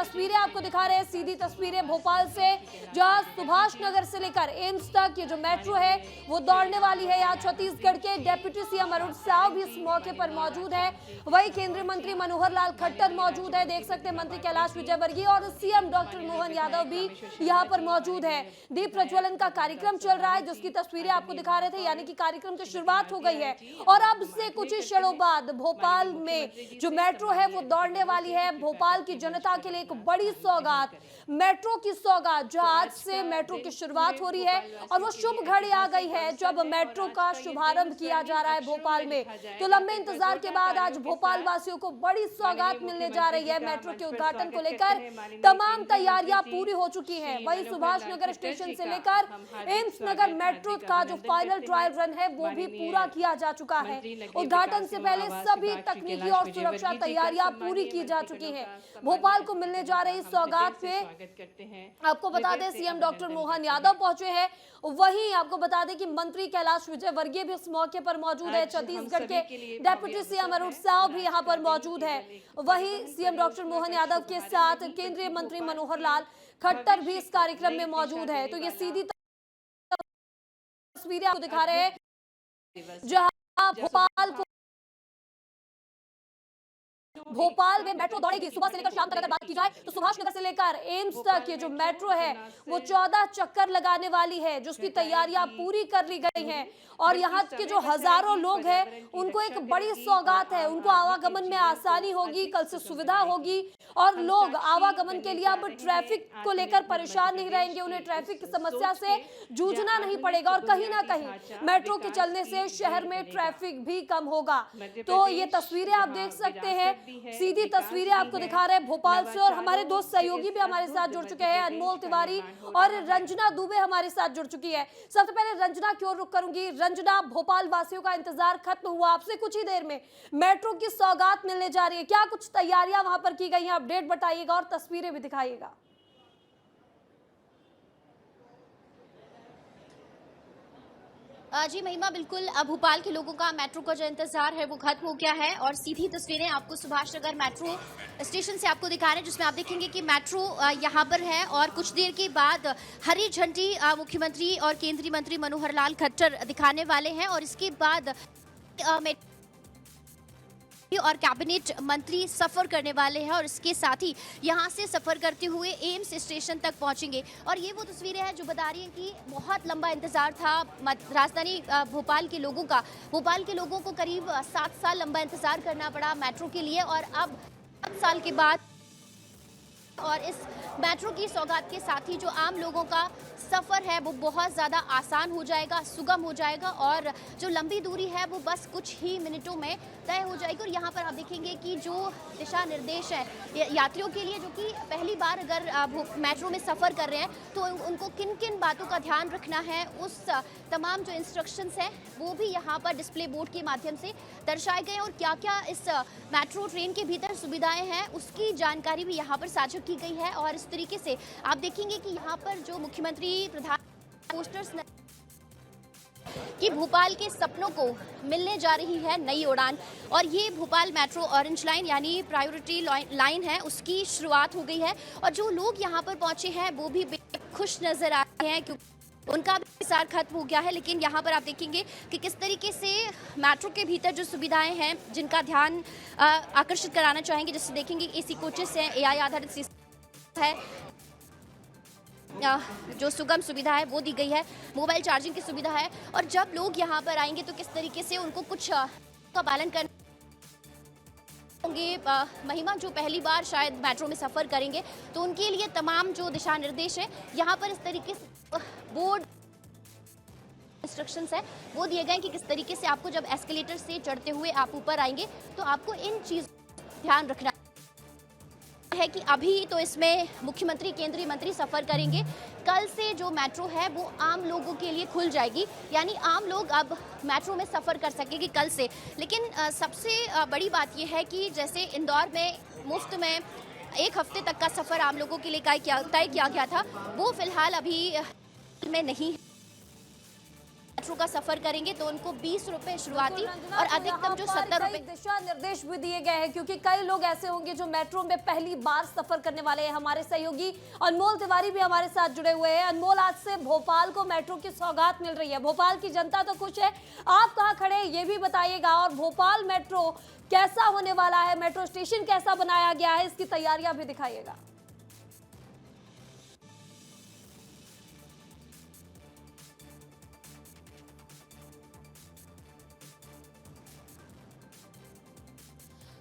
तस्वीरें आपको दिखा रहे हैं, सीधी तस्वीरें भोपाल से, जहां सुभाष नगर से लेकर एम्स तक ये जो मेट्रो है वो दौड़ने वाली है। यहाँ छत्तीसगढ़ के डिप्टी सीएम अरुण साव भी इस मौके पर मौजूद है, वही केंद्रीय मंत्री मनोहर लाल खट्टर मौजूद है, देख सकते हैं मंत्री कैलाश विजयवर्गीय और सीएम डॉक्टर मोहन यादव भी यहाँ पर मौजूद है। दीप प्रज्वलन का कार्यक्रम चल रहा है जिसकी तस्वीरें आपको दिखा रहे थे, यानी कि कार्यक्रम की शुरुआत हो गई है और अब से कुछ ही क्षणों बाद भोपाल में जो मेट्रो है वो दौड़ने वाली है। भोपाल की जनता के लिए एक बड़ी सौगात, मेट्रो की सौगात, जो आज से मेट्रो की शुरुआत हो रही है और वो शुभ घड़ी आ गई है जब मेट्रो का शुभारंभ किया जा रहा है भोपाल में। तो लंबे इंतजार के बाद आज भोपाल वासियों को बड़ी सौगात मिलने जा रही है। मेट्रो के उद्घाटन को लेकर तमाम तैयारियां पूरी हो चुकी हैं। वहीं सुभाष नगर स्टेशन से लेकर एम्स नगर मेट्रो का जो फाइनल ट्रायल रन है वो भी पूरा किया जा चुका है। उद्घाटन से पहले सभी तकनीकी और सुरक्षा तैयारियां पूरी की जा चुकी हैं। भोपाल को मिलने जा रही सौगात पे आपको बता दें सीएम डॉक्टर मोहन यादव पहुंचे हैं, वहीं आपको बता दें कि मंत्री कैलाश विजयवर्गीय भी इस मौके पर मौजूद है, छत्तीसगढ़ के डिप्टी सीएम अरुण साव भी यहां पर मौजूद है, वहीं सीएम डॉक्टर मोहन यादव के साथ केंद्रीय मंत्री मनोहर लाल खट्टर भी इस कार्यक्रम में मौजूद है। तो ये सीधी तस्वीरें आपको दिखा रहे हैं जहां भोपाल में मेट्रो दौड़ेगी सुबह से लेकर शाम तक। अगर बात की जाए तो सुभाष नगर से लेकर एम्स तक ये जो मेट्रो है वो 14 चक्कर लगाने वाली है, जिसकी तैयारियां पूरी कर ली गई हैं और यहाँ के जो हजारों लोग हैं उनको एक बड़ी सौगात है, उनको आवागमन में आसानी होगी, कल से सुविधा होगी और लोग आवागमन के लिए अब ट्रैफिक को लेकर परेशान नहीं रहेंगे, उन्हें ट्रैफिक की समस्या से जूझना नहीं पड़ेगा और कहीं ना कहीं मेट्रो के चलने से शहर में ट्रैफिक भी कम होगा। तो ये तस्वीरें आप देख सकते हैं, सीधी तस्वीरें आपको दिखा रहे हैं भोपाल से और हमारे दो सहयोगी भी हमारे साथ जुड़ चुके हैं, अनमोल तिवारी और रंजना दुबे हमारे साथ जुड़ चुकी है। सबसे पहले रंजना की ओर रुख करूंगी। रंजना, भोपाल वासियों का इंतजार खत्म हुआ, आपसे कुछ ही देर में मेट्रो की सौगात मिलने जा रही है, क्या कुछ तैयारियां वहां पर की गई हैं, अपडेट बताइएगा और तस्वीरें भी दिखाइएगा। जी महिमा, बिल्कुल भोपाल के लोगों का मेट्रो का जो इंतजार है वो खत्म हो गया है और सीधी तस्वीरें आपको सुभाष नगर मेट्रो स्टेशन से आपको दिखा रहे हैं, जिसमें आप देखेंगे कि मेट्रो यहाँ पर है और कुछ देर के बाद हरी झंडी मुख्यमंत्री और केंद्रीय मंत्री मनोहर लाल खट्टर दिखाने वाले हैं और इसके बाद और कैबिनेट मंत्री सफर करने वाले हैं और इसके साथ ही यहां से सफर करते हुए एम्स स्टेशन तक पहुंचेंगे। और ये वो तस्वीरें हैं जो बता रही हैं कि बहुत लंबा इंतजार था राजधानी भोपाल के लोगों का। भोपाल के लोगों को करीब 7 साल लंबा इंतजार करना पड़ा मेट्रो के लिए और अब 7 साल के बाद और इस मेट्रो की सौगात के साथ ही जो आम लोगों का सफ़र है वो बहुत ज़्यादा आसान हो जाएगा, सुगम हो जाएगा और जो लंबी दूरी है वो बस कुछ ही मिनटों में तय हो जाएगी। और यहाँ पर आप देखेंगे कि जो दिशा निर्देश है यात्रियों के लिए जो कि पहली बार अगर मेट्रो में सफ़र कर रहे हैं तो उनको किन किन बातों का ध्यान रखना है, उस तमाम जो इंस्ट्रक्शंस हैं वो भी यहाँ पर डिस्प्ले बोर्ड के माध्यम से दर्शाए गए और क्या क्या इस मेट्रो ट्रेन के भीतर सुविधाएँ हैं उसकी जानकारी भी यहाँ पर साझा की गई है। और इस तरीके से आप देखेंगे कि यहाँ पर जो मुख्यमंत्री प्रधान पोस्टर्स कि भोपाल के सपनों को मिलने जा रही है नई उड़ान और ये भोपाल मेट्रो ऑरेंज लाइन यानी प्रायोरिटी लाइन है उसकी शुरुआत हो गई है और जो लोग यहाँ पर पहुंचे हैं वो भी खुश नजर आ रहे हैं क्योंकि उनका भी इंतजार खत्म हो गया है। लेकिन यहाँ पर आप देखेंगे कि किस तरीके से मेट्रो के भीतर जो सुविधाएं हैं जिनका ध्यान आकर्षित कराना चाहेंगे, जैसे देखेंगे एसी कोचेस हैं, एआई आधारित सिस्टम है, जो सुगम सुविधा है वो दी गई है, मोबाइल चार्जिंग की सुविधा है और जब लोग यहाँ पर आएंगे तो किस तरीके से उनको कुछ का पालन करना होंगे। महिमा जो पहली बार शायद मेट्रो में सफ़र करेंगे तो उनके लिए तमाम जो दिशा निर्देश है यहाँ पर इस तरीके से बोर्ड इंस्ट्रक्शंस है वो दिए गए कि किस तरीके से आपको जब एस्केलेटर से चढ़ते हुए आप ऊपर आएंगे तो आपको इन चीज़ों ध्यान रखना है कि अभी तो इसमें मुख्यमंत्री केंद्रीय मंत्री सफ़र करेंगे, कल से जो मेट्रो है वो आम लोगों के लिए खुल जाएगी, यानी आम लोग अब मेट्रो में सफ़र कर सकेंगे कल से। लेकिन सबसे बड़ी बात यह है कि जैसे इंदौर में मुफ्त में 1 हफ्ते तक का सफ़र आम लोगों के लिए तय किया गया था वो फिलहाल अभी में नहीं है। मेट्रो का सफर करेंगे तो उनको 20 रुपए शुरुआती और अधिकतम जो 70 रुपए। दिशा निर्देश भी दिए गए हैं क्योंकि कई लोग ऐसे होंगे जो मेट्रो में पहली बार सफर करने वाले हैं। हमारे सहयोगी अनमोल तिवारी भी हमारे साथ जुड़े हुए हैं। अनमोल, आज से भोपाल को मेट्रो की सौगात मिल रही है, भोपाल की जनता तो खुश है, आप कहां खड़े हैं ये भी बताइएगा, और भोपाल मेट्रो कैसा होने वाला है, मेट्रो स्टेशन कैसा बनाया गया है, इसकी तैयारियां भी दिखाइएगा।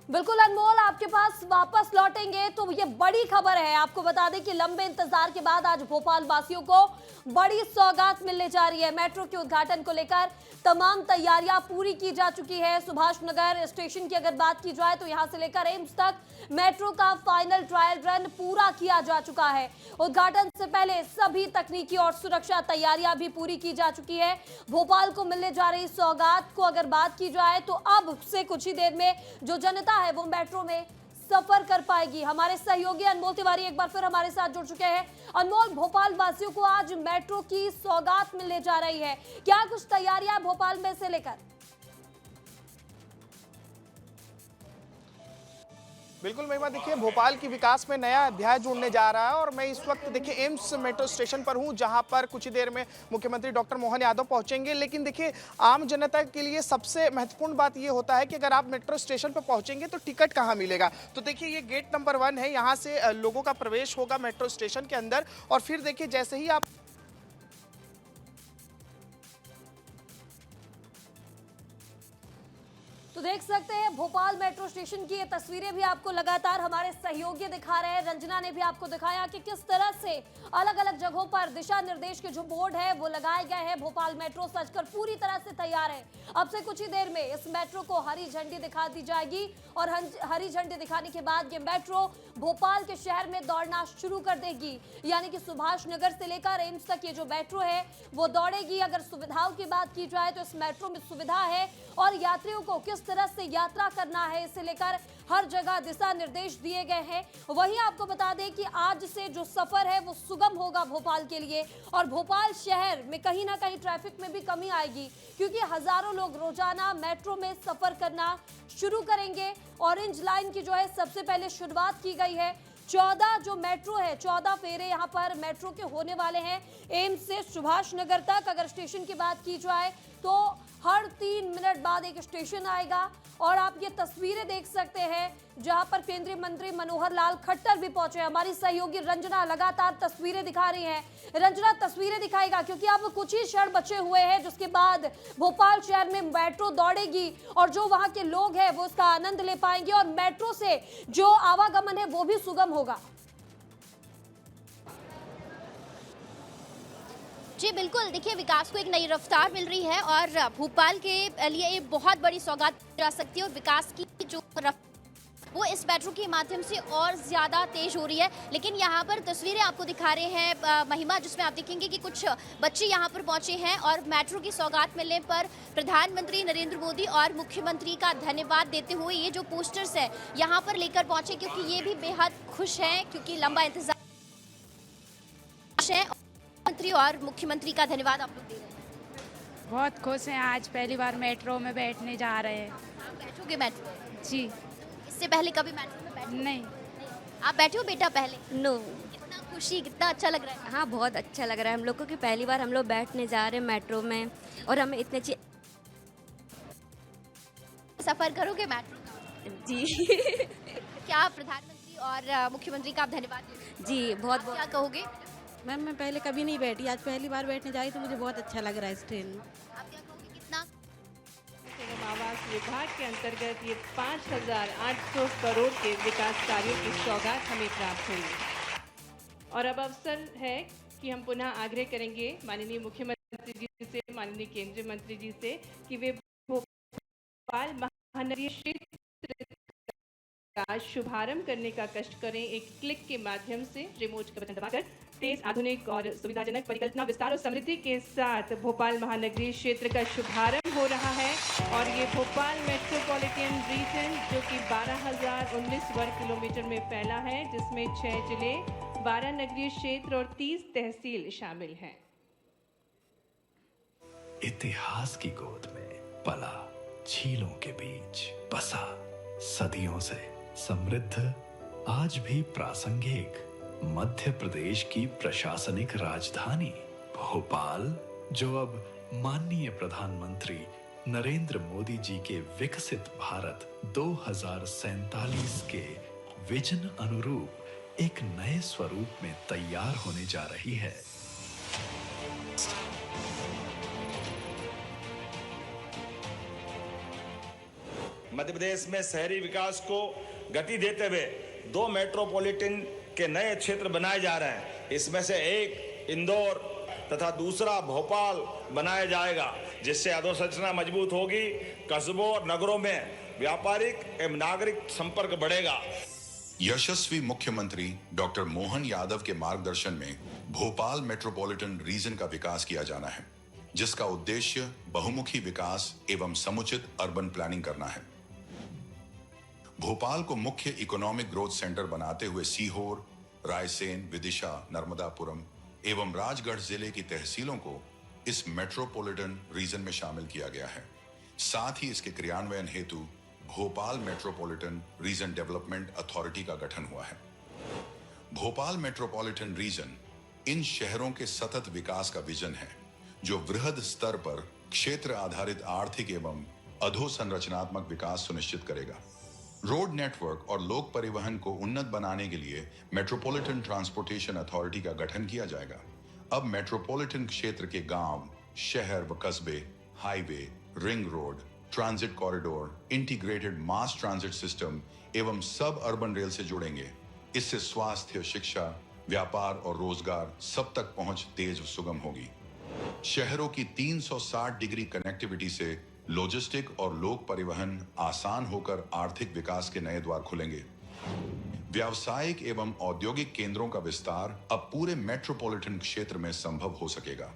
बिल्कुल अनमोल, आपके पास वापस लौटेंगे तो ये बड़ी खबर है। आपको बता दें कि लंबे इंतजार के बाद आज भोपाल वासियों को बड़ी सौगात मिलने जा रही है। मेट्रो के उद्घाटन को लेकर तमाम तैयारियां पूरी की जा चुकी है। सुभाष नगर स्टेशन की अगर बात की जाए तो यहां से लेकर एम्स तक मेट्रो का फाइनल ट्रायल रन पूरा किया जा चुका है। उद्घाटन से पहले सभी तकनीकी और सुरक्षा तैयारियां भी पूरी की जा चुकी है। भोपाल को मिलने जा रही सौगात को अगर बात की जाए तो अब से कुछ ही देर में जो जनता है वो मेट्रो में सफर कर पाएगी। हमारे सहयोगी अनमोल तिवारी एक बार फिर हमारे साथ जुड़ चुके हैं। अनमोल, भोपाल वासियों को आज मेट्रो की सौगात मिलने जा रही है, क्या कुछ तैयारियां भोपाल में से लेकर? बिल्कुल महिमा, देखिए भोपाल की विकास में नया अध्याय जुड़ने जा रहा है और मैं इस वक्त देखिए एम्स मेट्रो स्टेशन पर हूं, जहां पर कुछ ही देर में मुख्यमंत्री डॉक्टर मोहन यादव पहुंचेंगे। लेकिन देखिए आम जनता के लिए सबसे महत्वपूर्ण बात ये होता है कि अगर आप मेट्रो स्टेशन पर पहुंचेंगे तो टिकट कहां मिलेगा। तो देखिए ये गेट नंबर 1 है, यहाँ से लोगों का प्रवेश होगा मेट्रो स्टेशन के अंदर और फिर देखिए जैसे ही आप तो देख सकते हैं भोपाल मेट्रो स्टेशन की ये तस्वीरें भी आपको लगातार हमारे सहयोगी दिखा रहे हैं। रंजना ने भी आपको दिखाया कि किस तरह से अलग अलग जगहों पर दिशा निर्देश के जो बोर्ड है वो लगाए गए हैं। भोपाल मेट्रो सजकर पूरी तरह से तैयार है। अब से कुछ ही देर में इस मेट्रो को हरी झंडी दिखा दी जाएगी और हरी झंडी दिखाने के बाद ये मेट्रो भोपाल के शहर में दौड़ना शुरू कर देगी। यानी कि सुभाष नगर से लेकर एम्स तक ये जो मेट्रो है वो दौड़ेगी। अगर सुविधाओं की बात की जाए तो इस मेट्रो में सुविधा है और यात्रियों को किस तरह से यात्रा करना है इसे लेकर हर जगह दिशा निर्देश दिए गए हैं। वहीं आपको बता दें कि आज से जो सफर है वो सुगम होगा भोपाल के लिए और भोपाल शहर में कहीं ना कहीं ट्रैफिक में भी कमी आएगी क्योंकि हजारों लोग रोजाना मेट्रो में सफर करना शुरू करेंगे। ऑरेंज लाइन की जो है सबसे पहले शुरुआत की गई है। 14 जो मेट्रो है, 14 फेरे यहाँ पर मेट्रो के होने वाले हैं एम्स से सुभाष नगर तक। अगर स्टेशन की बात की जाए तो हर 3 मिनट बाद एक स्टेशन आएगा और आप ये तस्वीरें देख सकते हैं जहां पर केंद्रीय मंत्री मनोहर लाल खट्टर भी पहुंचे। हमारी सहयोगी रंजना लगातार तस्वीरें दिखा रही हैं। रंजना, तस्वीरें दिखाएगा क्योंकि अब कुछ ही क्षण बचे हुए हैं जिसके बाद भोपाल शहर में मेट्रो दौड़ेगी और जो वहां के लोग हैं वो इसका आनंद ले पाएंगे और मेट्रो से जो आवागमन है वो भी सुगम होगा। जी बिल्कुल, देखिए विकास को एक नई रफ्तार मिल रही है और भोपाल के लिए ये बहुत बड़ी सौगात जा सकती है और विकास की जो वो इस मेट्रो के माध्यम से और ज़्यादा तेज हो रही है। लेकिन यहाँ पर तस्वीरें आपको दिखा रहे हैं महिमा, जिसमें आप देखेंगे कि कुछ बच्चे यहाँ पर पहुँचे हैं और मेट्रो की सौगात मिलने पर प्रधानमंत्री नरेंद्र मोदी और मुख्यमंत्री का धन्यवाद देते हुए ये जो पोस्टर्स है यहाँ पर लेकर पहुँचे क्योंकि ये भी बेहद खुश हैं क्योंकि लंबा इंतजार है। मंत्री और मुख्यमंत्री का धन्यवाद आप लोग दे रहे हैं। बहुत खुश हैं, आज पहली बार मेट्रो में बैठने जा रहे हैं। आप बैठोगे मेट्रो? जी। इससे पहले कभी मेट्रो में बैठे? नहीं। आप बैठे हो बेटा पहले? नो। कितना खुशी, कितना अच्छा लग रहा है? हाँ, बहुत अच्छा लग रहा है हम लोग को कि पहली बार हम लोग बैठने जा रहे हैं मेट्रो में और हमें इतने अच्छी सफर करोगे मेट्रो का? जी। क्या प्रधानमंत्री और मुख्यमंत्री का आप धन्यवाद देते? जी बहुत आप क्या कहोगे? मैम मैं पहले कभी नहीं बैठी, आज पहली बार बैठने जा रही तो मुझे बहुत अच्छा लग रहा है इस ट्रेन में। आप क्या कहोगे? कितना? एवं आवास विभाग के अंतर्गत ये 5,800 करोड़ के विकास कार्यों की सौगात हमें प्राप्त हुई और अब अवसर है कि हम पुनः आग्रह करेंगे माननीय मुख्यमंत्री जी से, माननीय केंद्रीय मंत्री जी से कि वे भोपाल महानगरीय क्षेत्र का शुभारंभ करने का कष्ट करें। एक क्लिक के माध्यम से रिमोट का बटन दबाकर तेज, आधुनिक और सुविधाजनक परिकल्पना, विस्तार और समृद्धि के साथ भोपाल महानगरीय क्षेत्र का शुभारंभ हो रहा है और ये भोपाल मेट्रोपॉलिटन रीजन जो कि 12,019 वर्ग किलोमीटर में फैला है, जिसमें 6 जिले, 12 नगरीय क्षेत्र और 30 तहसील शामिल हैं। इतिहास की गोद में पला, झीलों के बीच बसा, सदियों से समृद्ध, आज भी प्रासंगिक मध्य प्रदेश की प्रशासनिक राजधानी भोपाल, जो अब माननीय प्रधानमंत्री नरेंद्र मोदी जी के विकसित भारत 2047 के विजन अनुरूप एक नए स्वरूप में तैयार होने जा रही है। मध्य प्रदेश में शहरी विकास को गति देते हुए 2 मेट्रोपॉलिटन के नए क्षेत्र बनाए जा रहे हैं। इसमें से एक इंदौर तथा दूसरा भोपाल बनाया जाएगा, जिससे अधोसंरचना मजबूत होगी, कस्बों और नगरों में व्यापारिक एवं नागरिक संपर्क बढ़ेगा। यशस्वी मुख्यमंत्री डॉक्टर मोहन यादव के मार्गदर्शन में भोपाल मेट्रोपॉलिटन रीजन का विकास किया जाना है, जिसका उद्देश्य बहुमुखी विकास एवं समुचित अर्बन प्लानिंग करना है। भोपाल को मुख्य इकोनॉमिक ग्रोथ सेंटर बनाते हुए सीहोर, रायसेन, विदिशा, नर्मदापुरम एवं राजगढ़ जिले की तहसीलों को इस मेट्रोपॉलिटन रीजन में शामिल किया गया है। साथ ही इसके क्रियान्वयन हेतु Bhopal metropolitan region development authority का गठन हुआ है। भोपाल मेट्रोपॉलिटन रीजन इन शहरों के सतत विकास का विजन है, जो वृहद स्तर पर क्षेत्र आधारित आर्थिक एवं अधोसंरचनात्मक विकास सुनिश्चित करेगा। रोड नेटवर्क और लोक परिवहन को उन्नत बनाने के लिए मेट्रोपॉलिटन ट्रांसपोर्टेशन अथॉरिटी का गठन किया जाएगा। अब मेट्रोपॉलिटन क्षेत्र के गांव, शहर व कस्बे highway, ring road, transit corridor, integrated मास ट्रांजिट सिस्टम एवं सब अर्बन रेल से जुड़ेंगे। इससे स्वास्थ्य, शिक्षा, व्यापार और रोजगार सब तक पहुंच तेज व सुगम होगी। शहरों की 360 डिग्री कनेक्टिविटी से लॉजिस्टिक और लोक परिवहन आसान होकर आर्थिक विकास के नए द्वार खुलेंगे। व्यावसायिक एवं औद्योगिक केंद्रों का विस्तार अब पूरे मेट्रोपॉलिटन क्षेत्र में संभव हो सकेगा।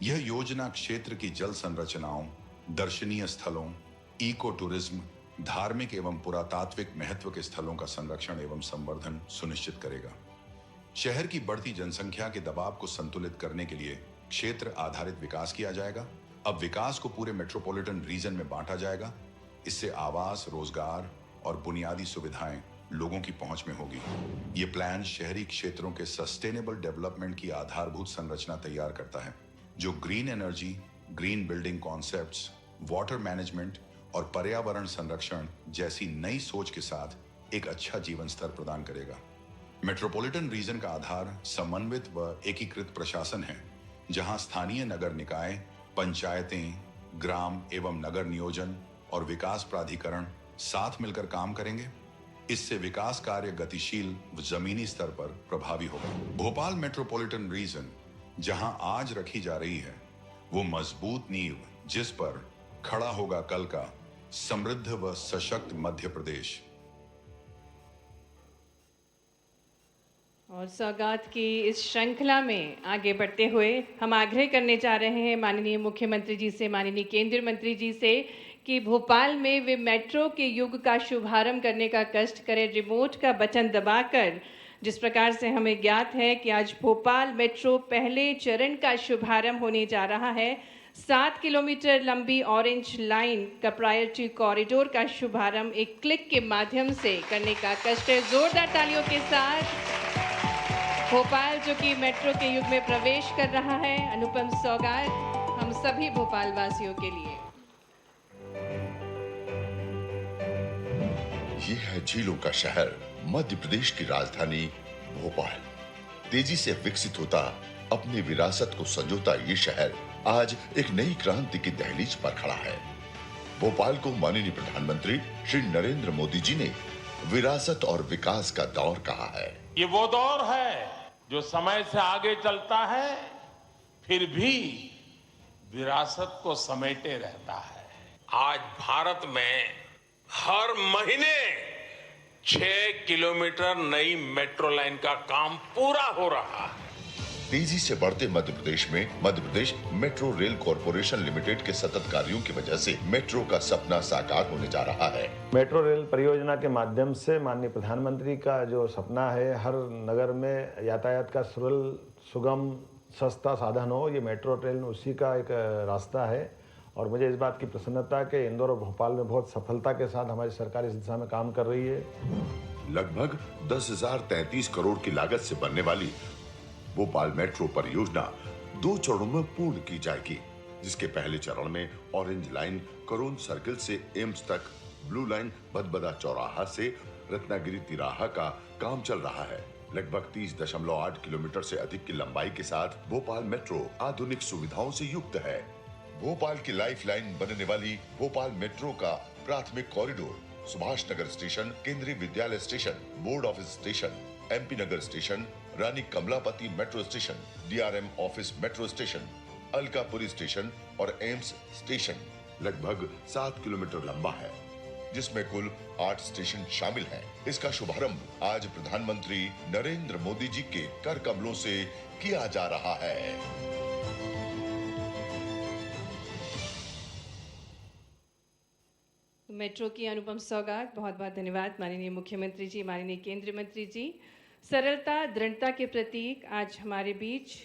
यह योजना क्षेत्र की जल संरचनाओं, दर्शनीय स्थलों, इको टूरिज्म, धार्मिक एवं पुरातात्विक महत्व के स्थलों का संरक्षण एवं संवर्धन सुनिश्चित करेगा। शहर की बढ़ती जनसंख्या के दबाव को संतुलित करने के लिए क्षेत्र आधारित विकास किया जाएगा। अब विकास को पूरे मेट्रोपॉलिटन रीजन में बांटा जाएगा। इससे आवास, रोजगार और बुनियादी सुविधाएं लोगों की पहुंच में होगी। ये प्लान शहरी क्षेत्रों के सस्टेनेबल डेवलपमेंट की आधारभूत संरचना तैयार करता है, जो green energy, green building concepts, water management और पर्यावरण संरक्षण जैसी नई सोच के साथ एक अच्छा जीवन स्तर प्रदान करेगा। मेट्रोपॉलिटन रीजन का आधार समन्वित व एकीकृत प्रशासन है, जहां स्थानीय नगर निकाय, पंचायतें, ग्राम एवं नगर नियोजन और विकास प्राधिकरण साथ मिलकर काम करेंगे। इससे विकास कार्य गतिशील व जमीनी स्तर पर प्रभावी होगा। भोपाल मेट्रोपॉलिटन रीजन जहां आज रखी जा रही है, वो मजबूत नींव जिस पर खड़ा होगा कल का समृद्ध व सशक्त मध्य प्रदेश। और सौगात की इस श्रृंखला में आगे बढ़ते हुए हम आग्रह करने जा रहे हैं माननीय मुख्यमंत्री जी से, माननीय केंद्रीय मंत्री जी से, कि भोपाल में वे मेट्रो के युग का शुभारंभ करने का कष्ट करें, रिमोट का बटन दबाकर। जिस प्रकार से हमें ज्ञात है कि आज भोपाल मेट्रो पहले चरण का शुभारंभ होने जा रहा है। 7 किलोमीटर लंबी ऑरेंज लाइन का प्रायोरिटी कॉरिडोर का शुभारंभ एक क्लिक के माध्यम से करने का कष्ट है। जोरदार तालियों के साथ भोपाल जो कि मेट्रो के युग में प्रवेश कर रहा है, अनुपम सौगात हम सभी भोपाल वासियों के लिए। ये है झीलों का शहर, मध्य प्रदेश की राजधानी भोपाल। तेजी से विकसित होता, अपनी विरासत को संजोता ये शहर आज एक नई क्रांति की दहलीज पर खड़ा है। भोपाल को माननीय प्रधानमंत्री श्री नरेंद्र मोदी जी ने विरासत और विकास का दौर कहा है। ये वो दौर है जो समय से आगे चलता है, फिर भी विरासत को समेटे रहता है। आज भारत में हर महीने 6 किलोमीटर नई मेट्रो लाइन का काम पूरा हो रहा है। तेजी से बढ़ते मध्य प्रदेश में Madhya Pradesh metro rail corporation limited के सतत कार्यों की वजह से मेट्रो का सपना साकार होने जा रहा है। मेट्रो रेल परियोजना के माध्यम से माननीय प्रधानमंत्री का जो सपना है, हर नगर में यातायात का सरल, सुगम सस्ता साधन हो, ये मेट्रो ट्रेन उसी का एक रास्ता है। और मुझे इस बात की प्रसन्नता है कि इंदौर और भोपाल में बहुत सफलता के साथ हमारी सरकार इस दिशा में काम कर रही है। लगभग 10,033 करोड़ की लागत से बनने वाली भोपाल मेट्रो परियोजना 2 चरणों में पूर्ण की जाएगी, जिसके पहले चरण में ऑरेंज लाइन करोन सर्किल से एम्स तक, ब्लू लाइन भदभदा चौराहा से रत्नागिरी तिराहा का काम चल रहा है। लगभग 30.8 किलोमीटर से अधिक की लंबाई के साथ भोपाल मेट्रो आधुनिक सुविधाओं से युक्त है। भोपाल की लाइफ लाइन बनने वाली भोपाल मेट्रो का प्राथमिक corridor Subhash Nagar station, Kendriya Vidyalaya station, board office station, MP नगर station, Rani Kamlapati metro station, DRM office metro station, Alkapuri station और एम्स स्टेशन लगभग 7 किलोमीटर लंबा है, जिसमें कुल 8 स्टेशन शामिल हैं। इसका शुभारंभ आज प्रधानमंत्री नरेंद्र मोदी जी के कर कमलों से किया जा रहा है। मेट्रो की अनुपम सौगात, बहुत बहुत धन्यवाद माननीय मुख्यमंत्री जी, माननीय केंद्रीय मंत्री जी। सरलता दृढ़ता के प्रतीक आज हमारे बीच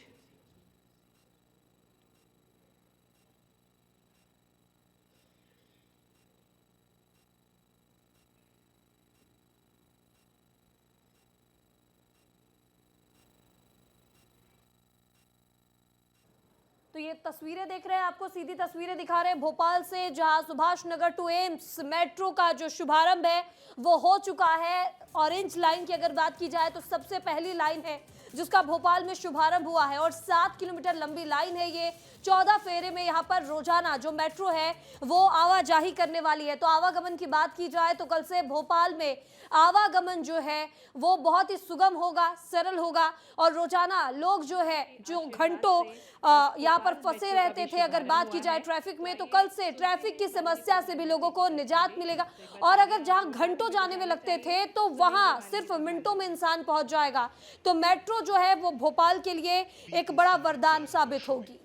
तो ये तस्वीरें देख रहे हैं, आपको सीधी तस्वीरें दिखा रहे हैं भोपाल से, जहां Subhash Nagar to AIIMS metro का जो शुभारंभ है वो हो चुका है। ऑरेंज लाइन की अगर बात की जाए तो सबसे पहली लाइन है जिसका भोपाल में शुभारंभ हुआ है और 7 किलोमीटर लंबी लाइन है ये। 14 फेरे में यहाँ पर रोजाना जो मेट्रो है वो आवाजाही करने वाली है। तो आवागमन की बात की जाए तो कल से भोपाल में आवागमन जो है वो बहुत ही सुगम होगा, सरल होगा और रोजाना लोग जो है जो घंटों यहाँ पर फंसे रहते थे, अगर बात की जाए ट्रैफिक में, तो कल से ट्रैफिक की समस्या से भी लोगों को निजात मिलेगा और अगर जहां घंटों जाने में लगते थे तो वहां सिर्फ मिनटों में इंसान पहुंच जाएगा। तो मेट्रो जो है वो भोपाल के लिए एक बड़ा वरदान साबित होगी।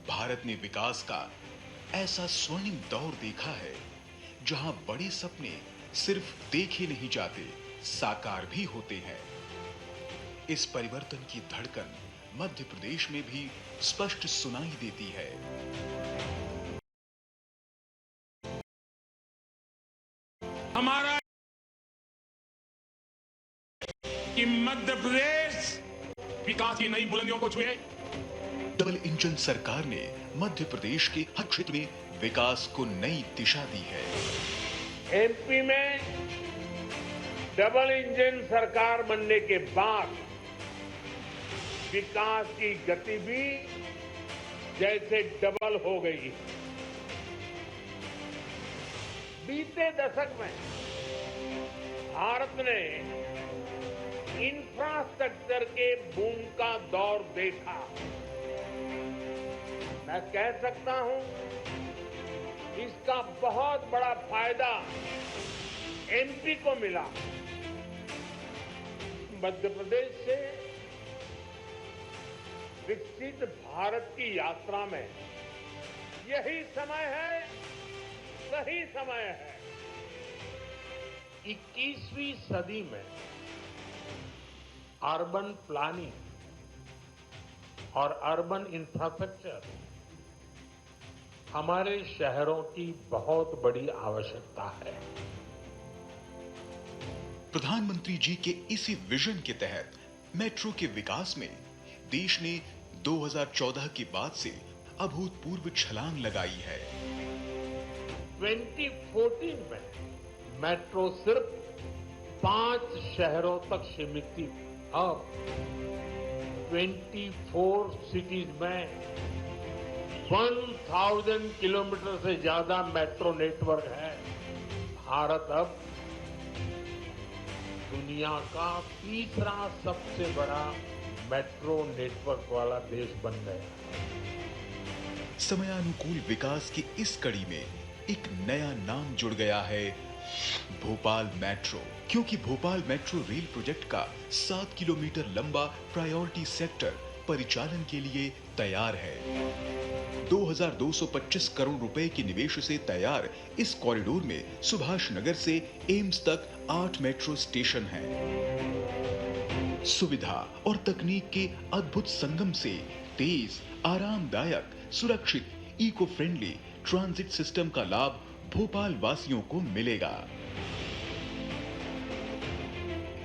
भारत ने विकास का ऐसा स्वर्णिम दौर देखा है जहां बड़े सपने सिर्फ देखे नहीं जाते, साकार भी होते हैं। इस परिवर्तन की धड़कन मध्य प्रदेश में भी स्पष्ट सुनाई देती है। हमारा कि मध्य प्रदेश विकास की नई बुलंदियों को छुए। डबल इंजन सरकार ने मध्य प्रदेश के हर क्षेत्र में विकास को नई दिशा दी है। MP में डबल इंजन सरकार बनने के बाद विकास की गति भी जैसे डबल हो गई। बीते दशक में भारत ने इंफ्रास्ट्रक्चर के बूम का दौर देखा। मैं कह सकता हूं इसका बहुत बड़ा फायदा MP को मिला। मध्य प्रदेश से विकसित भारत की यात्रा में यही समय है, सही समय है। 21वीं सदी में अर्बन प्लानिंग और अर्बन इंफ्रास्ट्रक्चर हमारे शहरों की बहुत बड़ी आवश्यकता है। प्रधानमंत्री जी के इसी विजन के तहत मेट्रो के विकास में देश ने 2014 के बाद से अभूतपूर्व छलांग लगाई है। 2014 में मेट्रो सिर्फ 5 शहरों तक सीमित थी। अब 24 सिटीज में 1000 किलोमीटर से ज्यादा मेट्रो नेटवर्क है। भारत अब दुनिया का तीसरा सबसे बड़ा मेट्रो नेटवर्क वाला देश बन गया। समयानुकूल विकास की इस कड़ी में एक नया नाम जुड़ गया है, भोपाल मेट्रो। क्योंकि भोपाल मेट्रो रेल प्रोजेक्ट का 7 किलोमीटर लंबा प्रायोरिटी सेक्टर परिचालन के लिए तैयार है। 2225 करोड़ रुपए के निवेश से तैयार इस कॉरिडोर में सुभाष नगर से एम्स तक 8 मेट्रो स्टेशन हैं। सुविधा और तकनीक के अद्भुत संगम से तेज, आरामदायक, सुरक्षित, इको फ्रेंडली ट्रांजिट सिस्टम का लाभ भोपाल वासियों को मिलेगा।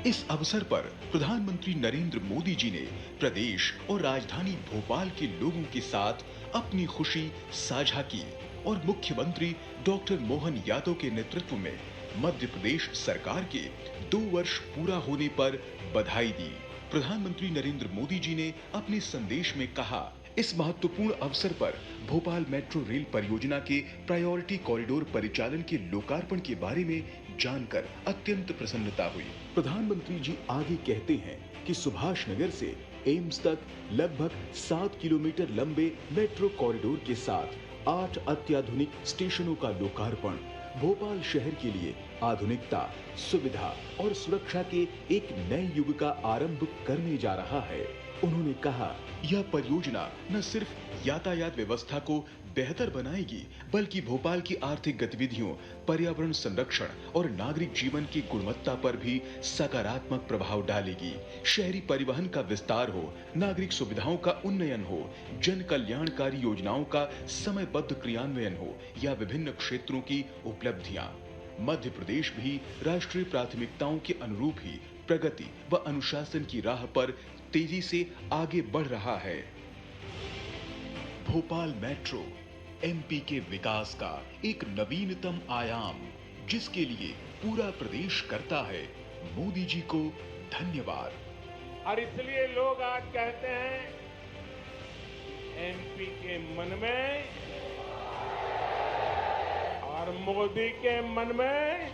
इस अवसर पर प्रधानमंत्री नरेंद्र मोदी जी ने प्रदेश और राजधानी भोपाल के लोगों के साथ अपनी खुशी साझा की और मुख्यमंत्री डॉक्टर मोहन यादव के नेतृत्व में मध्य प्रदेश सरकार के 2 वर्ष पूरा होने पर बधाई दी। प्रधानमंत्री नरेंद्र मोदी जी ने अपने संदेश में कहा, इस महत्वपूर्ण अवसर पर भोपाल मेट्रो रेल परियोजना के प्रायोरिटी कॉरिडोर परिचालन के लोकार्पण के बारे में जानकर अत्यंत प्रसन्नता हुई। प्रधानमंत्री जी आगे कहते हैं कि सुभाष नगर से एम्स तक लगभग 7 किलोमीटर लंबे मेट्रो कॉरिडोर के साथ 8 अत्याधुनिक स्टेशनों का लोकार्पण भोपाल शहर के लिए आधुनिकता, सुविधा और सुरक्षा के एक नए युग का आरंभ करने जा रहा है। उन्होंने कहा, यह परियोजना न सिर्फ यातायात व्यवस्था को बेहतर बनाएगी, बल्कि भोपाल की आर्थिक गतिविधियों, पर्यावरण संरक्षण और नागरिक जीवन की गुणवत्ता पर भी सकारात्मक प्रभाव डालेगी। शहरी परिवहन का विस्तार हो, नागरिक सुविधाओं का उन्नयन हो, जन कल्याणकारी योजनाओं का समयबद्ध क्रियान्वयन हो या विभिन्न क्षेत्रों की उपलब्धियां, मध्य प्रदेश भी राष्ट्रीय प्राथमिकताओं के अनुरूप ही प्रगति व अनुशासन की राह पर तेजी से आगे बढ़ रहा है। भोपाल मेट्रो एमपी के विकास का एक नवीनतम आयाम, जिसके लिए पूरा प्रदेश करता है मोदी जी को धन्यवाद। और इसलिए लोग आज कहते हैं, एमपी के मन में और मोदी के मन में